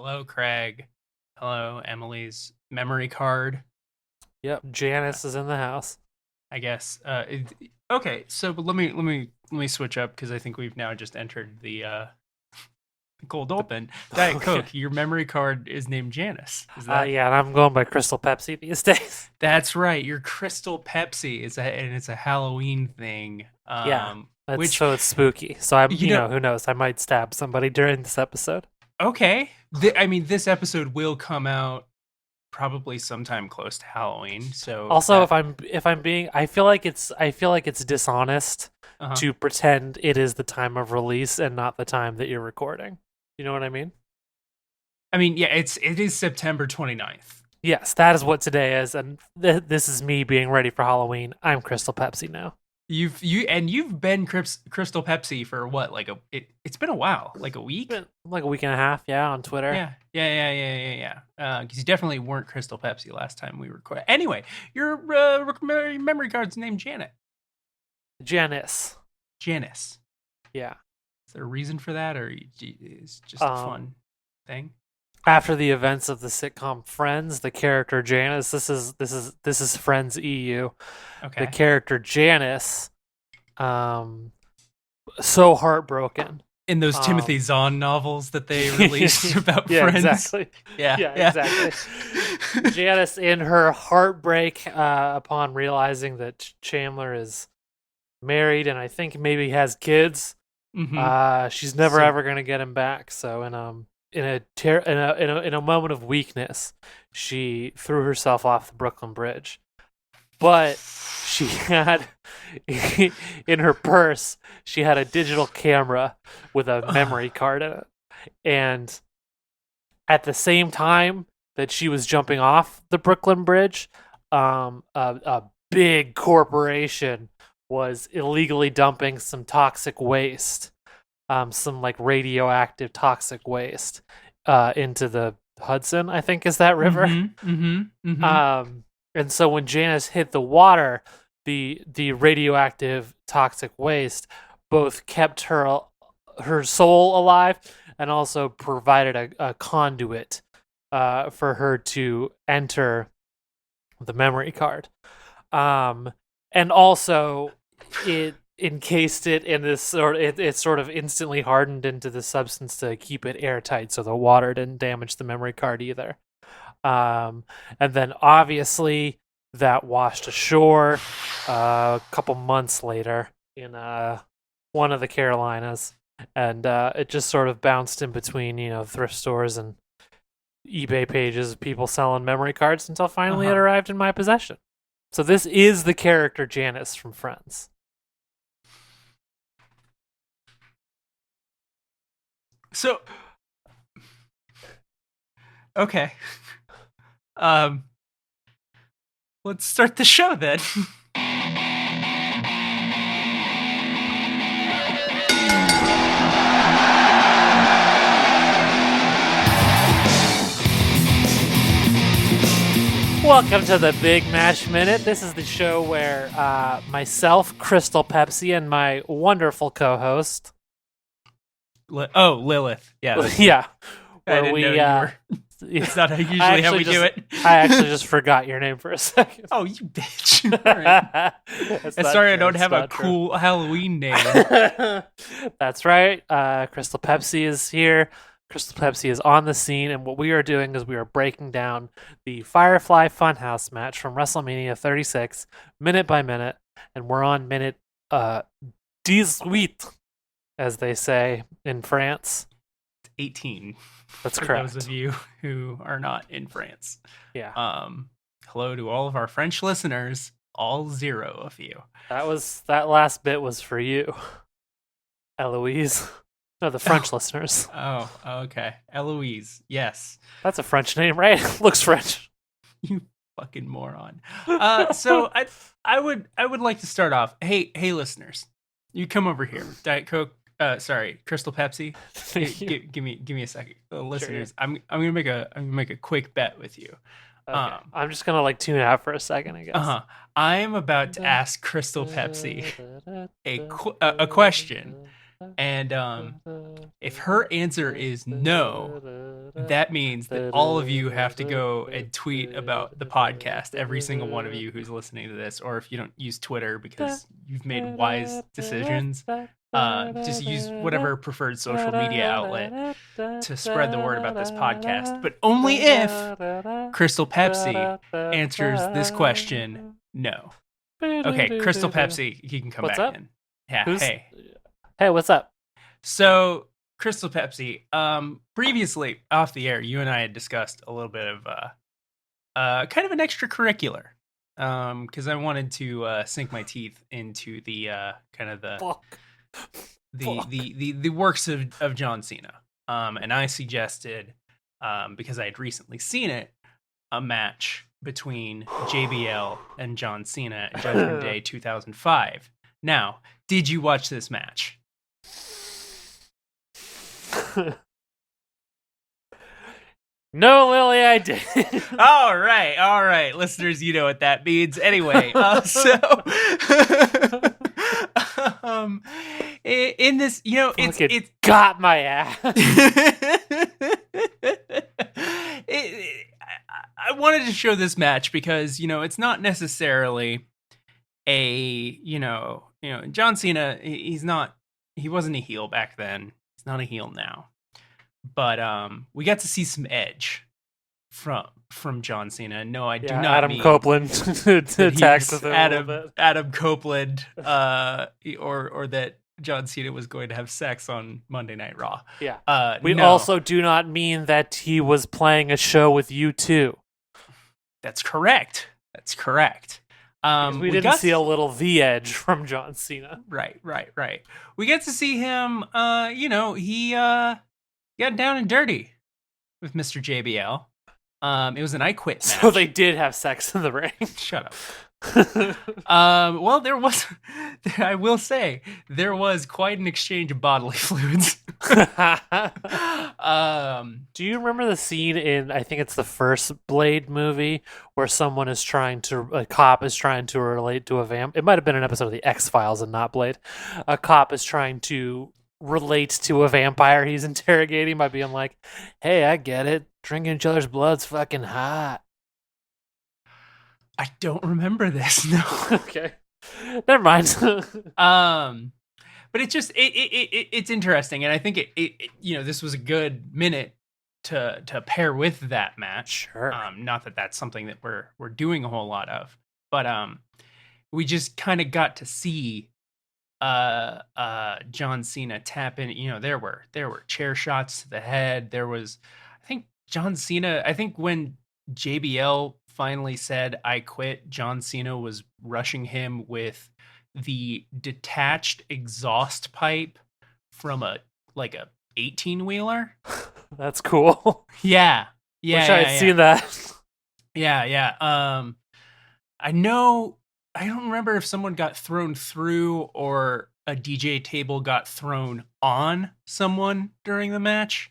Hello, Craig. Hello, Emily's memory card. Yep, Janice is in the house. I guess. Okay, so but let me switch up because I think we've now just entered the cold The, open. Diet okay. Coke. Your memory card is named Janice. Is that? Yeah, and I'm going by Crystal Pepsi these days. That's right. Your Crystal Pepsi is a Halloween thing. Yeah, Which it's spooky. So you know. who knows? I might stab somebody during this episode. Okay. I mean, this episode will come out probably sometime close to Halloween. So Also, that. if I'm being, I feel like it's dishonest Uh-huh. to pretend it is the time of release and not the time that you're recording. You know what I mean? I mean, yeah, it is September 29th. Yes, that is what today is, and this is me being ready for Halloween. I'm Crystal Pepsi now. You've been Crystal Pepsi for what? It's been a while, like a It's week. been like a week and a half, yeah, on Twitter. Yeah. Because you definitely weren't Crystal Pepsi last time we recorded. Anyway, your memory card's named Janet. Janice. Janice. Yeah. Is there a reason for that, or is just a Um, fun thing? After the events of the sitcom Friends, the character Janice, this is Friends EU. The Okay. character Janice, um, so heartbroken. In those Um, Timothy Zahn novels that they released about yeah, Friends. exactly. Yeah, Yeah, yeah. exactly. Janice, in her heartbreak upon realizing that Chandler is married and I think maybe has kids, Mm-hmm. she's never So ever gonna get him back. So in a moment of weakness, she threw herself off the Brooklyn Bridge. But she had in her purse, she had a digital camera with a memory card in it. And at the same time that she was jumping off the Brooklyn Bridge, a big corporation was illegally dumping some toxic waste, some like radioactive toxic waste, into the Hudson, I think is that river. mm-hmm. Mm-hmm. Mm-hmm. Um, and so when Janice hit the water, the radioactive toxic waste both kept her soul alive and also provided a conduit for her to enter the memory card. Um, and also it encased it in this it sort of instantly hardened into the substance to keep it airtight so the water didn't damage the memory card either. And then obviously that washed ashore a couple months later in one of the Carolinas, and it just sort of bounced in between, thrift stores and eBay pages of people selling memory cards until finally it Uh-huh. arrived in my possession. So this is the character Janice from Friends. So okay. Um, let's start the show then. Welcome to the Big Mash Minute. This is the show where myself, Crystal Pepsi, and my wonderful co-host, Lilith. Yeah, that's yeah, I where didn't we know you were. It's not usually how we do it. I actually just forgot your name for a second. Oh, you bitch! All right. That's And not sorry, I true. don't It's have a not true. cool Halloween name. That's right. Crystal Pepsi is here. Crystal Pepsi is on the scene, and what we are doing is we are breaking down the Firefly Funhouse match from WrestleMania 36, minute by minute, and we're on minute 18, as they say in France. 18. That's For correct. those of you who are not in France. Yeah, Hello to all of our French listeners. All zero of you. that last bit was for you, Eloise. No, the French listeners. Oh, okay. Eloise. Yes. That's a French name, right? Looks French. You fucking moron. So I would like to start off. Hey, listeners, you come over here. Diet Coke. Sorry, Crystal Pepsi. Give me a second, listeners. I'm gonna make a quick bet with you. Okay. I'm just gonna like tune out for a second, I guess. I am about to ask Crystal Pepsi a question And if her answer is no, that means that all of you have to go and tweet about the podcast, every single one of you who's listening to this, or if you don't use Twitter because you've made wise decisions, just use whatever preferred social media outlet to spread the word about this podcast. But only if Crystal Pepsi answers this question no. Okay, Crystal Pepsi, he can come What's back up? in. Yeah, Hey, what's up? So, Crystal Pepsi, previously off the air, you and I had discussed a little bit of kind of an extracurricular, because I wanted to sink my teeth into the kind of the works of John Cena, and I suggested, because I had recently seen it, a match between JBL and John Cena at Judgment Day 2005. Now, did you watch this match? No, Lily, I did. All right, listeners, you know what that means. Anyway, in this, it's got my ass. I wanted to show this match because it's not necessarily a John Cena. He wasn't a heel back then. He's not a heel now. But we got to see some edge from John Cena. No, I do not Adam mean Copeland attacks with him a little bit. Adam Copeland, or that John Cena was going to have sex on Monday Night Raw. Yeah. We no. also do not mean that he was playing a show with you too. That's correct. We didn't see a little The Edge from John Cena. Right. We get to see him. He got down and dirty with Mr. JBL. It was an I Quit match. So they did have sex in the ring. Shut up. Well, I will say, there was quite an exchange of bodily fluids. Do you remember the scene in, I think it's the first Blade movie, where a cop is trying to relate to a vamp? It might have been an episode of the X-Files and not Blade. A cop is trying to relate to a vampire he's interrogating by being like, hey, I get it. Drinking each other's blood's fucking hot. I don't remember this. No. Okay. Never mind. But it's interesting, and I think this was a good minute to pair with that match. Sure. Not that that's something that we're doing a whole lot of, but we just kind of got to see John Cena tap in. There were chair shots to the head. There was, I think, John Cena. I think when JBL finally said "I quit," John Cena was rushing him with the detached exhaust pipe from a 18-wheeler. That's cool. Yeah. Wish I had seen that. Yeah. I don't remember if someone got thrown through or a DJ table got thrown on someone during the match.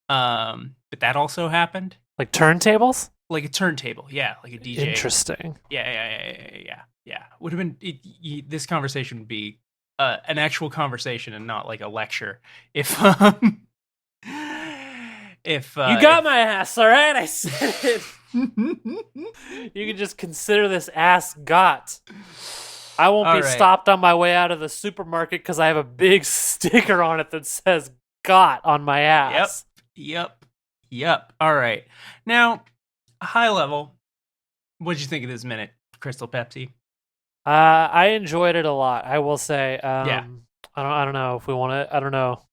But that also happened. Like turntables? Like a turntable, yeah, like a DJ. Interesting. Yeah. Would have been this conversation would be an actual conversation and not like a lecture. If you got my ass, all right? I said it. You can just consider this ass got. I won't be stopped on my way out of the supermarket because I have a big sticker on it that says "got" on my ass. Yep. All right. Now, high level, what'd you think of this minute, Crystal Pepsi? I enjoyed it a lot. I will say. Yeah. I don't know if we want to. I don't know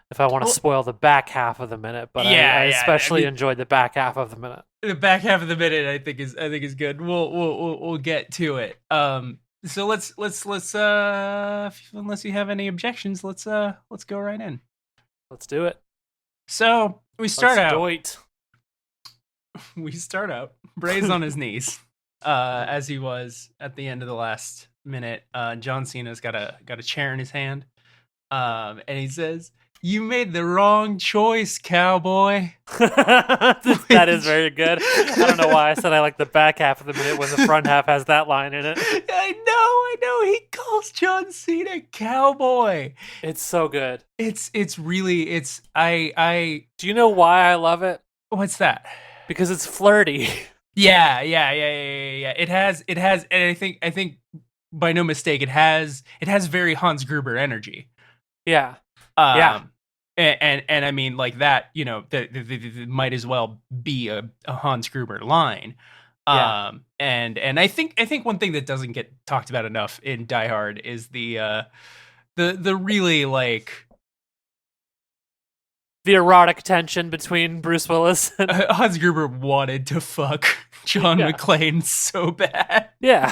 if I want to spoil the back half of the minute, but I especially enjoyed the back half of the minute. The back half of the minute, I think is good. We'll get to it. So let's unless you have any objections, let's go right in. Let's do it. So we start out. We start out. Bray's on his knees, as he was at the end of the last minute. John Cena's got a chair in his hand, and he says, "You made the wrong choice, cowboy." That is very good. I don't know why I said I like the back half of the minute when the front half has that line in it. I know. I know he calls John Cena cowboy. It's so good. It's really I Do you know why I love it? what's that? Because it's flirty. Yeah. It has, and I think by no mistake, it has very Hans Gruber energy. Yeah. Yeah. And I mean, like that, you know, that might as well be a Hans Gruber line. Yeah. And I think one thing that doesn't get talked about enough in Die Hard is the really like The erotic tension between Bruce Willis and Hans Gruber wanted to fuck John McClane so bad. yeah.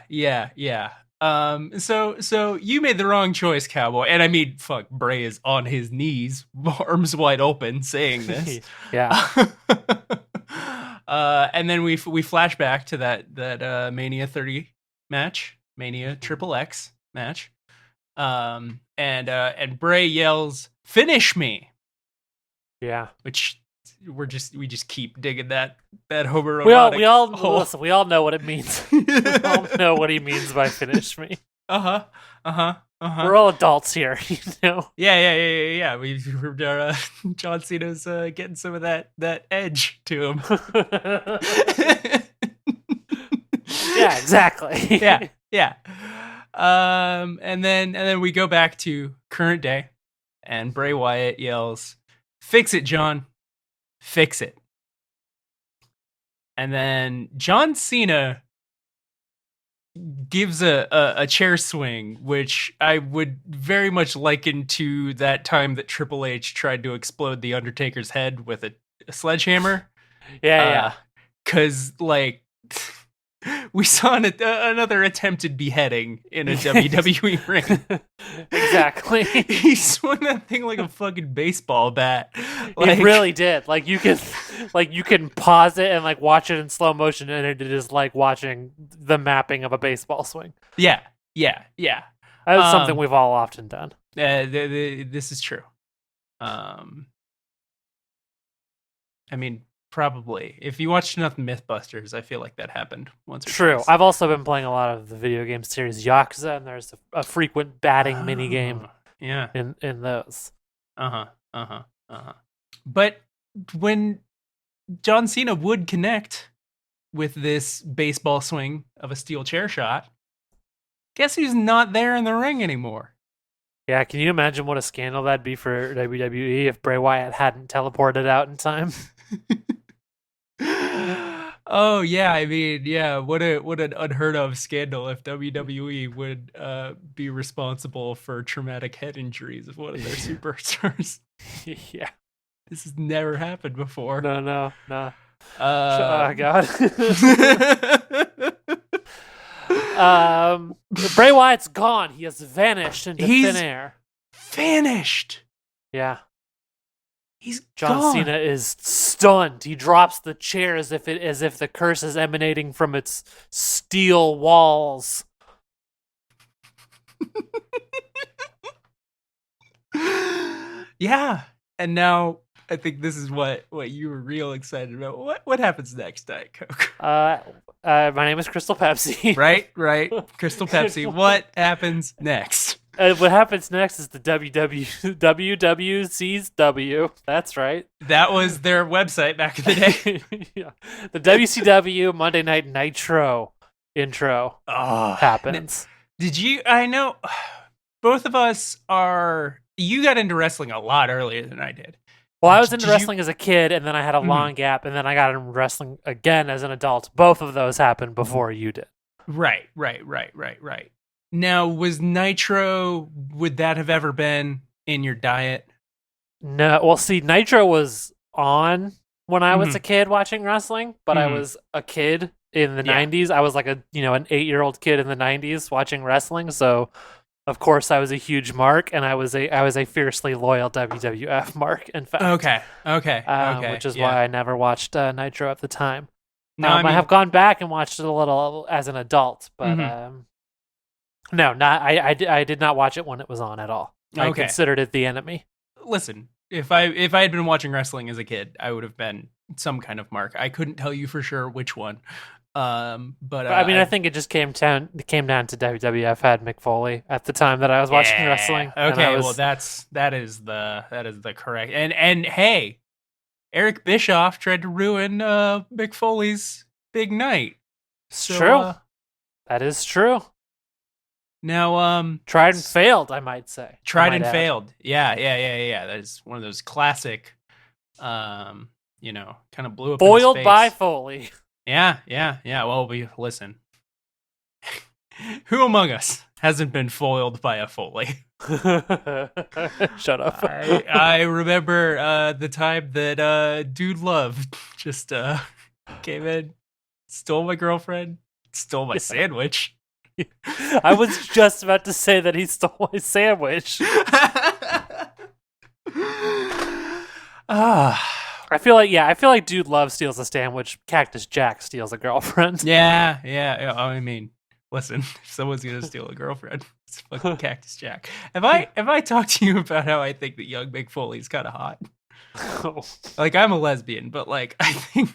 Yeah. So you made the wrong choice, cowboy. And I mean, fuck, Bray is on his knees, arms wide open, saying this. Yeah. And then we flash back to that Mania 30 match, Mania Triple X match. And Bray yells, "Finish me!" Yeah. Which we just keep digging that homoerotic. Listen, we all know what it means. We all know what he means by "finish me." We're all adults here, you know. Yeah. John Cena's getting some of that edge to him. Yeah, exactly. Yeah. And then we go back to current day, and Bray Wyatt yells, "Fix it, John. Fix it." And then John Cena gives a chair swing, which I would very much liken to that time that Triple H tried to explode the Undertaker's head with a sledgehammer. Yeah. Because, like, we saw another attempted beheading in a WWE ring. Exactly. He swung that thing like a fucking baseball bat. It really did. Like you can pause it and like watch it in slow motion, and it is like watching the mapping of a baseball swing. Yeah. That's something we've all often done. This is true. I mean, probably. If you watched enough Mythbusters, I feel like that happened once or True. twice. I've also been playing a lot of the video game series Yakuza, and there's a frequent batting mini game. Yeah. In those. But when John Cena would connect with this baseball swing of a steel chair shot, guess who's not there in the ring anymore? Yeah, can you imagine what a scandal that'd be for WWE if Bray Wyatt hadn't teleported out in time? Oh yeah, I mean, yeah, what an unheard of scandal if WWE would be responsible for traumatic head injuries of one of their superstars. Yeah. This has never happened before. No. Oh God. Bray Wyatt's gone. He has vanished into thin air. Vanished. Yeah. He's John gone. Cena is stunned. He drops the chair as if the curse is emanating from its steel walls. Yeah. And now I think this is what you were real excited about. What happens next, Diet Coke? My name is Crystal Pepsi. Right. Crystal Pepsi. What happens next? What happens next is the WWC's W. That's right. That was their website back in the day. Yeah. The WCW Monday Night Nitro intro happens. Did you? I know both of us are. You got into wrestling a lot earlier than I did. Well, I was into wrestling as a kid, and then I had a long gap, and then I got into wrestling again as an adult. Both of those happened before you did. Right. Now, was Nitro, would that have ever been in your diet? No. Well, see, Nitro was on when I was a kid watching wrestling, but I was a kid in the 90s. I was like an 8-year-old kid in the 90s watching wrestling, so of course I was a huge mark, and I was a fiercely loyal WWF mark, in fact. Okay. Which is why I never watched Nitro at the time. No, I have gone back and watched it a little as an adult, but no, I did not watch it when it was on at all. I considered it the enemy. Listen, if I had been watching wrestling as a kid, I would have been some kind of mark. I couldn't tell you for sure which one. But I mean, I think it just came down to WWF had Mick Foley at the time that I was watching wrestling. Okay, well that is the correct and hey, Eric Bischoff tried to ruin Mick Foley's big night. It's true. That is true. Now, tried and failed, I might say. Tried and failed. Yeah. That is one of those classic, kind of blew up. Foiled by Foley. Yeah. Well, listen. Who among us hasn't been foiled by a Foley? Shut up. I remember the time that Dude Love just came in, stole my girlfriend, stole my sandwich. I was just about to say that he stole my sandwich. I feel like Dude Love steals a sandwich. Cactus Jack steals a girlfriend. Yeah. I mean, listen, if someone's gonna steal a girlfriend, it's fucking Cactus Jack. Have I talked to you about how I think that young Mick Foley's kind of hot? Oh. Like, I'm a lesbian, but like I think.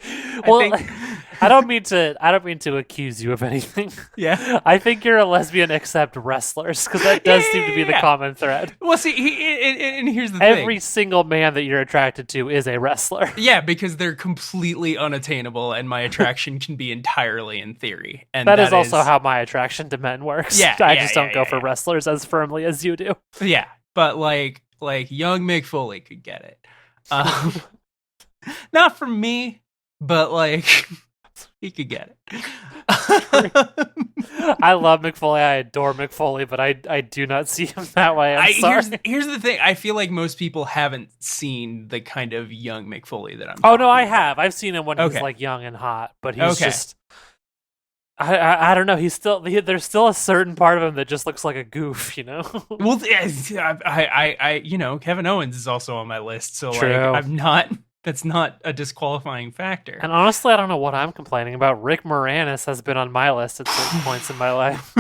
I don't mean to accuse you of anything. Yeah, I think you're a lesbian except wrestlers, because that does seem to be the common thread. Well, see, and here's the thing: every single man that you're attracted to is a wrestler. Yeah, because they're completely unattainable, and my attraction can be entirely in theory. And that is also how my attraction to men works. Yeah, I just don't go for wrestlers as firmly as you do. Yeah, but like young Mick Foley could get it. Not from me. But like, he could get it. I love Mick Foley. I adore Mick Foley, but I do not see him that way. I'm sorry. Here's the thing. I feel like most people haven't seen the kind of young Mick Foley that I'm. Oh no, I have. I've seen him when he's like young and hot, but he's just. I don't know. There's still a certain part of him that just looks like a goof, you know. Well, I Kevin Owens is also on my list, so True. Like I'm not. That's not a disqualifying factor. And honestly, I don't know what I'm complaining about. Rick Moranis has been on my list at certain points in my life.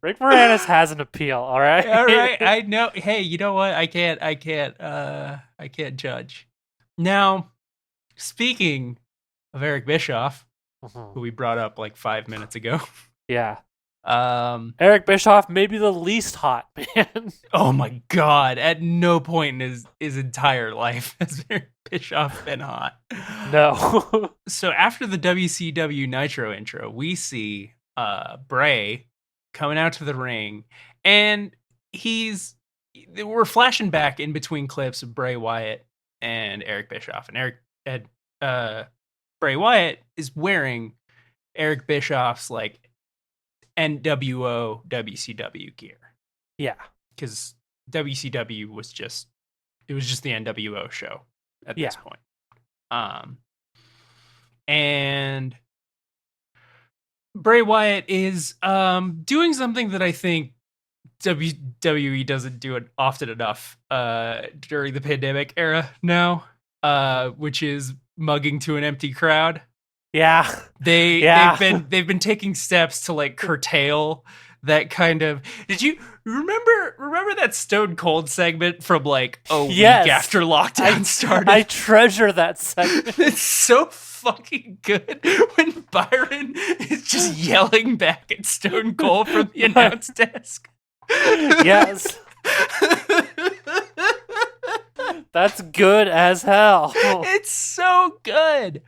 Rick Moranis has an appeal, all right? All right, I know. Hey, you know what? I can't judge. Now, speaking of Eric Bischoff, who we brought up like 5 minutes ago. Yeah. Eric Bischoff may be the least hot man. Oh my god! At no point in his entire life has Eric Bischoff been hot. No. So after the WCW Nitro intro, we see Bray coming out to the ring, and we're flashing back in between clips of Bray Wyatt and Eric Bischoff, and Bray Wyatt is wearing Eric Bischoff's like NWO WCW gear. Yeah. Because WCW was just the NWO show at this point. And Bray Wyatt is doing something that I think WWE doesn't do it often enough during the pandemic era now, which is mugging to an empty crowd. Yeah. They've been taking steps to like curtail that kind of. Did you remember that Stone Cold segment from like a week after lockdown started? I treasure that segment. It's so fucking good when Byron is just yelling back at Stone Cold from the announce desk. Yes. That's good as hell. It's so good.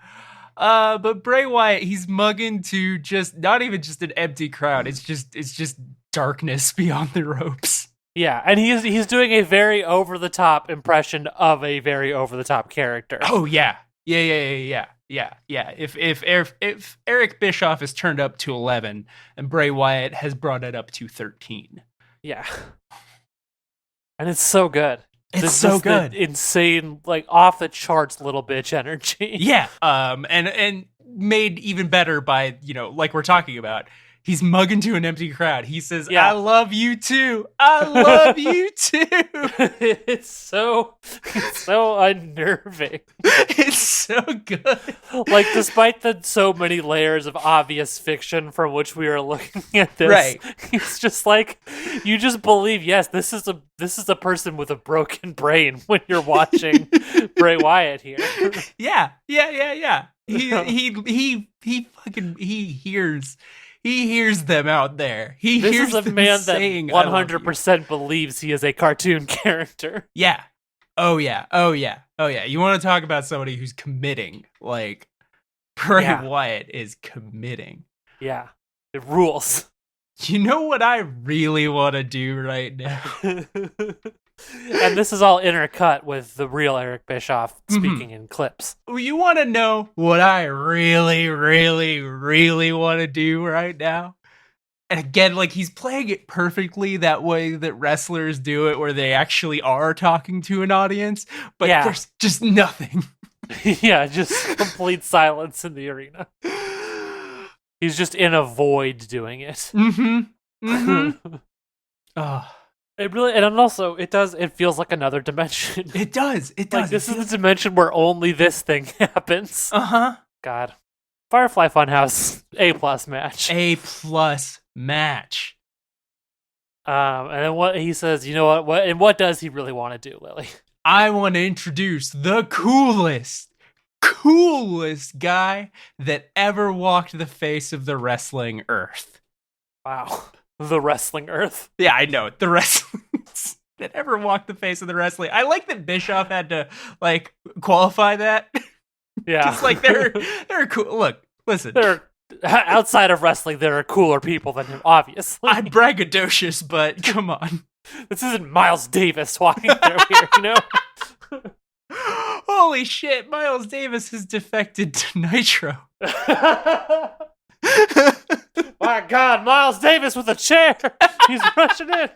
But Bray Wyatt, he's mugging to just not even just an empty crowd. It's just darkness beyond the ropes. Yeah, and he's doing a very over the top impression of a very over the top character. Oh yeah. If Eric Bischoff is turned up to 11 and Bray Wyatt has brought it up to 13. Yeah. And it's so good. It's so good. Insane, like off the charts little bitch energy. Yeah. And made even better by, like we're talking about, He's mugging to an empty crowd. He says, Yeah. I love you too. I love you too. It's so unnerving. It's so good. Like, despite the so many layers of obvious fiction from which we are looking at this, Right. it's just like you just believe, yes, this is a person with a broken brain when you're watching Bray Wyatt here. Yeah. He hears them out there. He This hears is a them man that saying, "I love you." 100% believes he is a cartoon character. Yeah. Oh yeah. You want to talk about somebody who's committing? Like Bray Yeah. Wyatt is committing. Yeah, it rules. You know what I really want to do right now? And this is all intercut with the real Eric Bischoff speaking in clips. You want to know what I really, really, really want to do right now? And again, like, he's playing it perfectly that way that wrestlers do it, where they actually are talking to an audience, but there's just nothing. Yeah, just complete silence in the arena. He's just in a void doing it. Oh. It really, and also, it feels like another dimension. It does. Like, this is the dimension where only this thing happens. God. Firefly Funhouse, A+ match. A+ match. And then what he says, you know what does he really want to do, Lily? I want to introduce the coolest guy that ever walked the face of the wrestling earth. Wow. The wrestling earth. Yeah, I know. The wrestling that ever walked the face of the wrestling. I like that Bischoff had to, like, qualify that. Yeah. It's like they're cool. Look, listen. Outside of wrestling, there are cooler people than him, obviously. I'm braggadocious, but come on. This isn't Miles Davis walking through here, you know? Holy shit, Miles Davis has defected to Nitro. My God, Miles Davis with a chair. He's rushing in.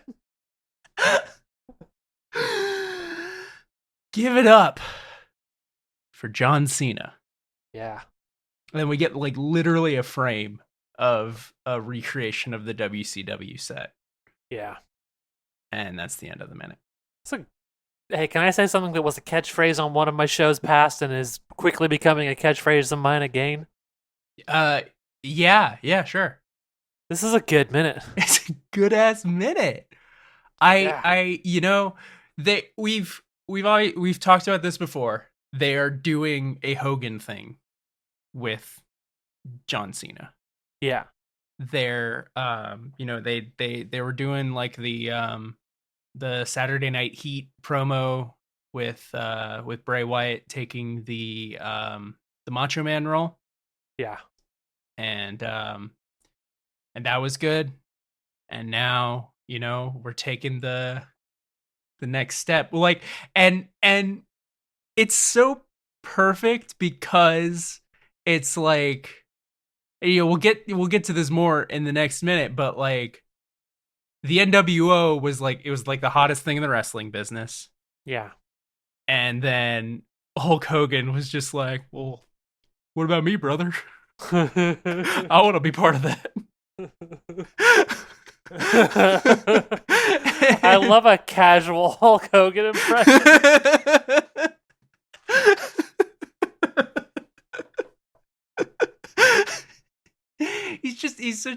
Give it up for John Cena. Yeah. And then we get, like, literally a frame of a recreation of the WCW set. Yeah. And that's the end of the minute. Hey, can I say something that was a catchphrase on one of my shows past and is quickly becoming a catchphrase of mine again? Yeah, sure. This is a good minute. It's a good ass minute. You know, we've talked about this before. They are doing a Hogan thing with John Cena. Yeah. They're you know, they were doing, like, the Saturday Night Heat promo with Bray Wyatt taking the Macho Man role. Yeah. And that was good. And now, you know, we're taking the next step. Like, and it's so perfect because it's like, you know, we'll get to this more in the next minute, but, like, the NWO was like the hottest thing in the wrestling business. Yeah. And then Hulk Hogan was just like, well, what about me, brother? I want to be part of that. I love a casual Hulk Hogan impression. He's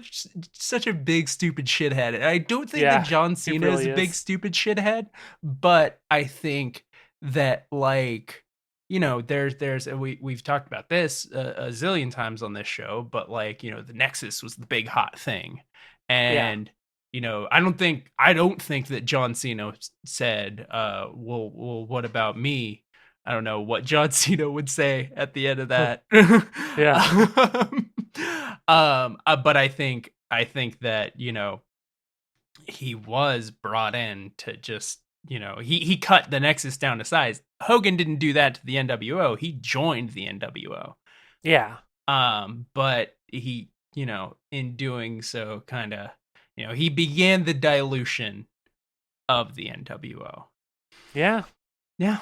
such a big stupid shithead. And I don't think that John Cena really is a big stupid shithead, but I think that, like, you know, we've talked about this a zillion times on this show, but, like, you know, the Nexus was the big hot thing. And you know, I don't think that John Cena said, well, what about me? I don't know what John Cena would say at the end of that. But I think that, you know, he was brought in to just, you know, he cut the Nexus down to size. Hogan didn't do that to the NWO. He joined the NWO. Yeah. But he, you know, in doing so, kind of, you know, he began the dilution of the NWO. Yeah. Yeah.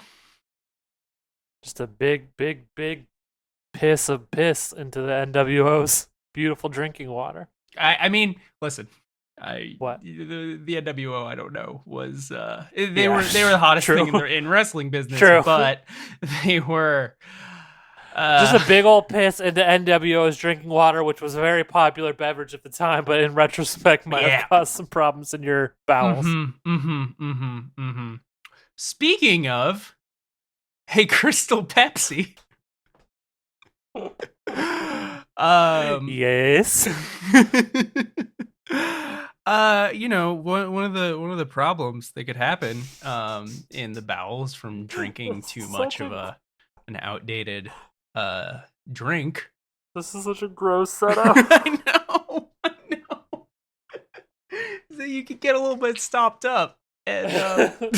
Just a big piss of piss into the NWO's beautiful drinking water. I mean, listen. What? The NWO, I don't know, was they Yeah, were the hottest true. thing in wrestling business, True. but they were Just a big old piss into NWO's drinking water, which was a very popular beverage at the time, but in retrospect might have caused some problems in your bowels. Speaking of, hey, Crystal Pepsi. Yes. You know, one of the problems that could happen in the bowels from drinking too much of an outdated drink. This is such a gross setup. I know. So you could get a little bit stopped up. And do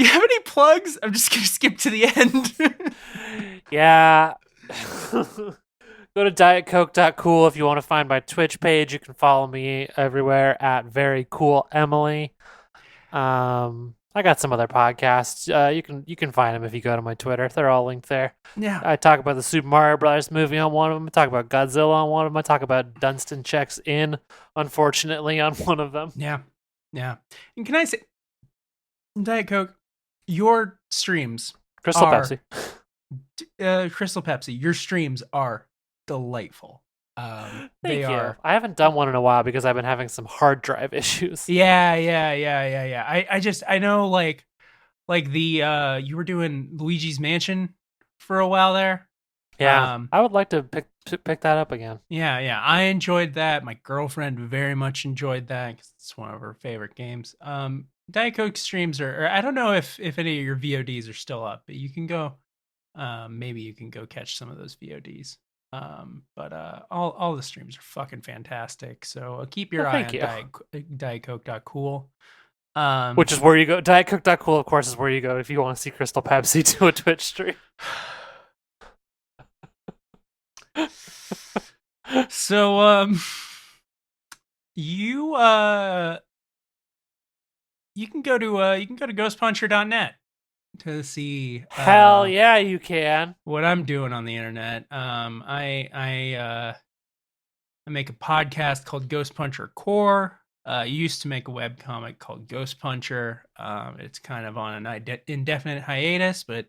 you have any plugs? I'm just gonna skip to the end. Yeah. Go to dietcoke.cool if you want to find my Twitch page. You can follow me everywhere at Very Cool Emily. I got some other podcasts. You can find them if you go to my Twitter. They're all linked there. Yeah. I talk about the Super Mario Brothers movie on one of them. I talk about Godzilla on one of them. I talk about Dunstan Checks In, unfortunately, on one of them. Yeah. And can I say, Diet Coke, your streams Crystal are, Pepsi. Crystal Pepsi, your streams are delightful. Thank they you. are. I haven't done one in a while because I've been having some hard drive issues. Yeah. I know, like the you were doing Luigi's Mansion for a while there. Yeah, I would like to pick that up again. Yeah. I enjoyed that. My girlfriend very much enjoyed that because it's one of her favorite games. Diet Coke streams or I don't know if any of your VODs are still up, but you can go. Maybe you can go catch some of those VODs. But all the streams are fucking fantastic. So keep your eye on dietcoke.cool. Which is where you go. Dietcoke.cool, of course, is where you go if you want to see Crystal Pepsi do a Twitch stream. So you can go to ghostpuncher.net to see hell yeah you can what I'm doing on the internet. I make a podcast called Ghost Puncher Core. I used to make a webcomic called Ghost Puncher. It's kind of on an indefinite hiatus, but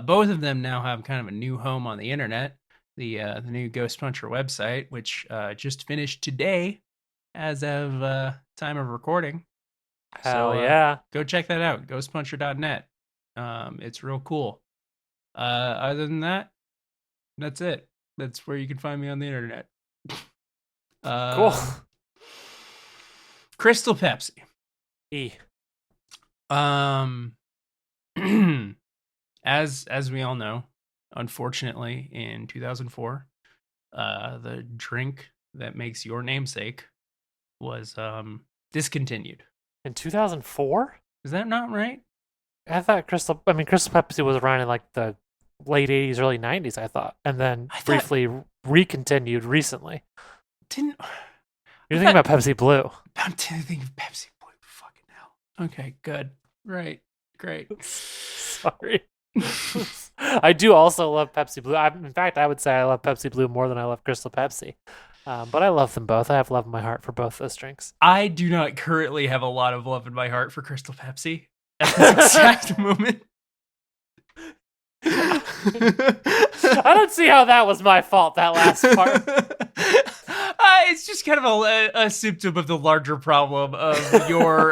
both of them now have kind of a new home on the internet. The new Ghost Puncher website, which just finished today as of time of recording. Hell yeah. Go check that out, ghostpuncher.net. It's real cool. Other than that, that's it. That's where you can find me on the internet. Cool. Crystal Pepsi. As we all know, unfortunately, in 2004, the drink that makes your namesake was discontinued. In 2004? Is that not right? I thought Crystal Pepsi was around in like the late 80s, early 90s, I thought. And then briefly recontinued recently. You're thinking about Pepsi Blue. I'm thinking of Pepsi Blue. Fucking hell. Okay, good. Right. Great. Sorry. I do also love Pepsi Blue. In fact, I would say I love Pepsi Blue more than I love Crystal Pepsi. But I love them both. I have love in my heart for both those drinks. I do not currently have a lot of love in my heart for Crystal Pepsi at this exact moment. I don't see how that was my fault, that last part. It's just kind of a symptom of the larger problem of your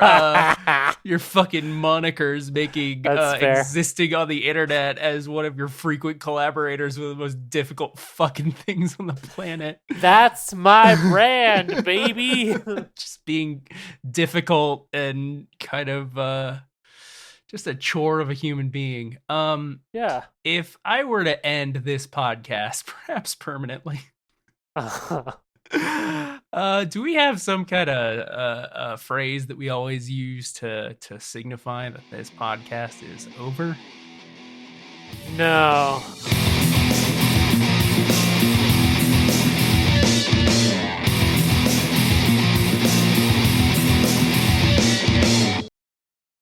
fucking monikers making existing on the internet as one of your frequent collaborators with the most difficult fucking things on the planet. That's my brand, baby. Just being difficult and kind of just a chore of a human being. Yeah. If I were to end this podcast, perhaps permanently, do we have some kind of phrase that we always use to signify that this podcast is over? No.